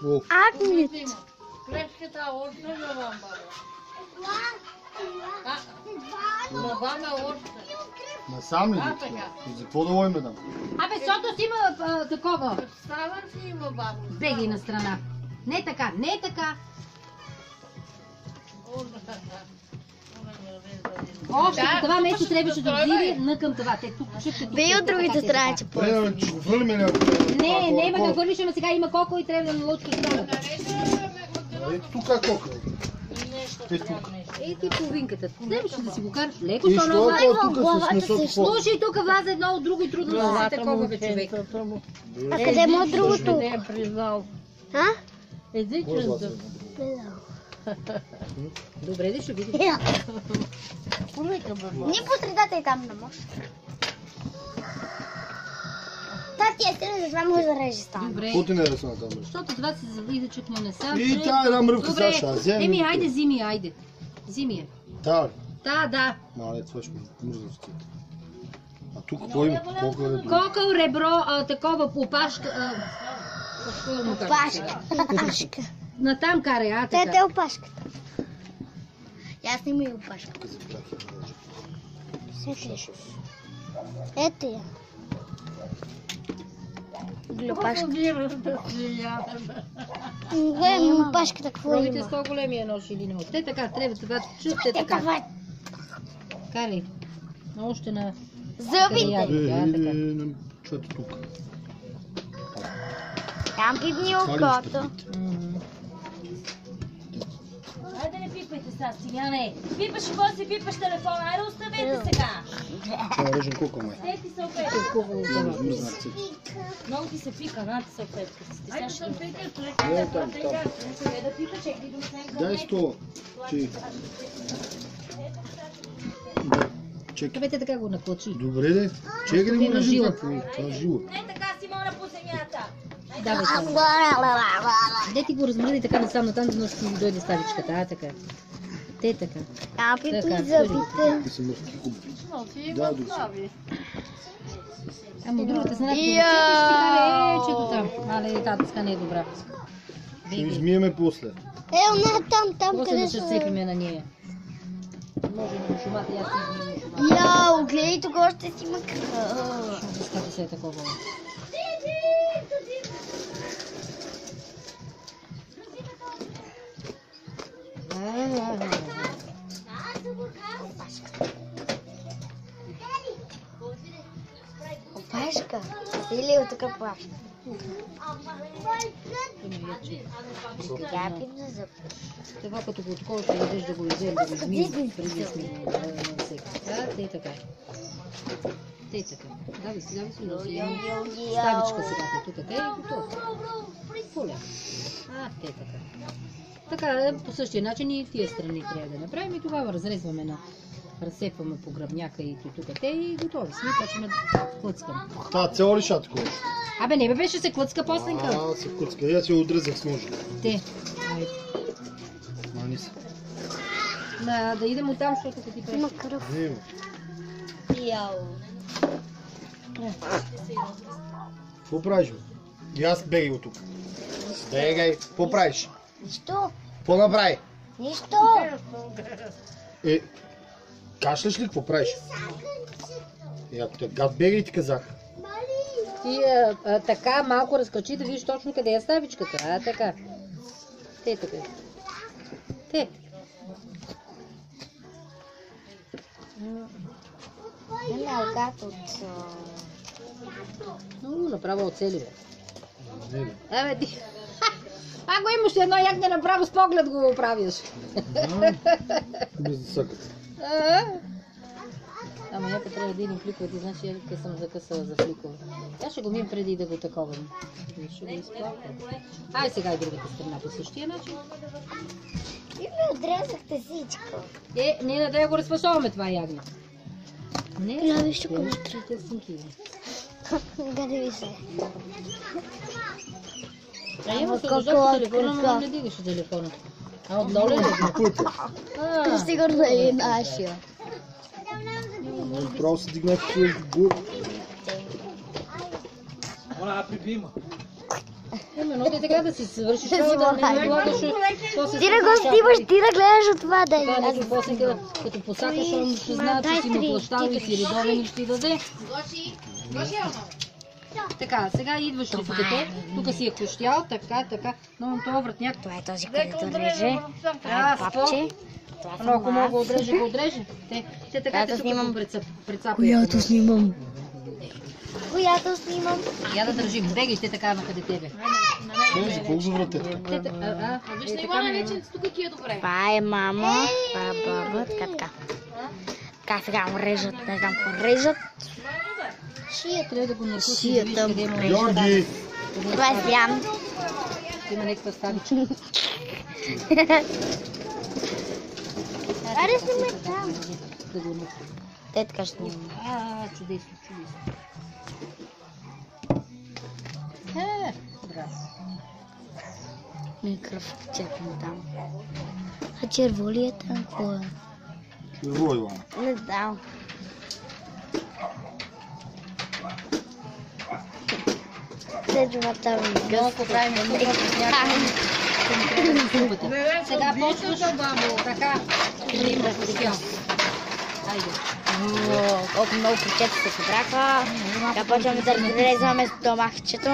Агнец. Клечката още не вам баба. Баба още. Насам ли? За какво да лоиме там? Абе, защото си има такова. Става си има баба. Беги на страна. Не така, не така. Още това место трябваше да взири на към това. Те тук чухте тук. Бей от другите страни, че Трябва да хвърлиме някакво. Не, няма да хвърлиш, ама сега има коко и трябва да налучка страната. Ето тук е коко. Е тук. Ей ти половинката. Трябваше да си го караш леко. И що е тук с месото? Слушай, тук влаза едно от друго и трудно да се такова бе човек. А къде му е другото? Не е признал. А? Езичен. Добре, да ще видим. Ние по средата и там не може. Та ти е силен, затова може да реже стана. Добре. Какво ти не е ръсна там? Защото това се завидачъкна не сам. И тя е една мръвка Добре. Саша. Вземи. Еми, айде, зими, айде. Зими е. Да. Да. Мале, това ще мръзна с тия. А тук какво има? Колко е ребро? Кокъл, ребро, такова опашка. Опашка. Натам карай, а Те е така. опашката. Аз не ми е опашка. Ето я. Глупашка. Гледам опашката, какво Пробите има. 100 големия нож или не може. Те така, трябва това чуте така. Така, Карай. Още на... зъбите. Чуете тук. Там пипни окото. Айде не пипайте сега, Стиляне. Пипаш и после пипаш телефона. Айде оставете сега. Това е ръжен кука, май. Тети салфетки. Мръзна ръцете. Много ти се пика, над салфетки. Айде салфетки, Не, там. Да пика, чекай да оставим Дай 100. Че. Чекай. Абе, те така го наклачи. Добре, де. Чекай да му на режим жило. какво. Това е жило. Не така, Симона, по земята. Да, бе, само. Де ти го размръди така насам натам, за да ще ти дойде ставичката, а така. Те така. Там пипни Така, зъбите. Те са мъртви хубави. но си Да, има да. слави. Ама от другата страна, чето там. Але татъцка не е добра. Ще измиеме после. Не, там, После къде да ще са. цепиме на ние. Може на шумата, аз си измием шумата. Яо, гледай, тук още си има кръв. Диската се е такова. Опашка. Или от тук плаща. Тя пипна зъбите. Това като го откова ще идеш да го изем, да го измием, преди да сме на всеки. Да, те така. Те така. Дави си, носи. Ставичка сега, тук те е готово. Поле. Те така. Така, по същия начин и тия страни трябва да направим и тогава разрезваме разсепваме по гръбняка и тук те и готови сме, почваме да клъцкаме. Та, цяло ли ша такова? Абе, не бе беше се клъцка посленка. Се куцка. Я си отрезах с ножа. Те. Айде. Мани се. Да идем оттам, защото като ти пречи. Има кръв. Не има. Какво правиш, бе? И аз бегай от тук. Бегай. Какво правиш? Нищо. Какво направи? Нищо. Кашляш ли? Какво правиш? Ако те гад, бегай, ти казах. Ти така малко разкачи да видиш точно къде е ставичката. Така. Те така. Те. Има алгат от... Много направо оцели, бе. Не, бе. Абе, ти... Ако имаш едно ягне направо с поглед го правиш. Без да съкат. Ама я трябва да идем фликовете, значи я съм закъсала за фликове. Тя ще го мим преди да го таковам. Ще го изплакам. Ай сега и другата страна по същия начин. И ми отрезахте всичко. Ние не да го разфасоваме това ягне. Не, Я виж, че го тя синки. Къде ви се? Има се лежа по телефона, но не дигаш телефона. А отдолу ли? Ти сигурно е нашия. Право се дигнах в гур. Ona, a pipi ima. Именно, да така да си свършиш работа, да не отлагаш. Ти да го снимаш, ти да гледаш от това да Това е. нещо после като посакаш, он ще знае, че си му плащал и си редовен и ще ти даде. Така, сега идваш ли тук си е хощял, така, но това вратняк. Това е този, който реже. Това е папче. Това Но ако съм мога аз. отрежа, го отрежа. Те така Която те снимам. прецапят. Която снимам. Която снимам. Я да държим, бегайте така на къде тебе. За колко за врата? Виж на Ивана леченци, тук ти е добре. Това е мама, това е баба, така. Така сега му режат, не знам какво режат. Трябва да го накусиш, Шията виж къде му. му Георги! Това е Свян. има някаква ставичка. Аре снимай там. Да го накусиш. Те така ще снимам. Чудесно. Браво. Кръв чакам там. А черво ли е там? Какво е? Черво, Ивана. Не знам. Седмата ми Малко правим сега почваш така. Има хостял. Айде. Колко много кричета се събраха. Сега почваме да разрезаме стомахчето.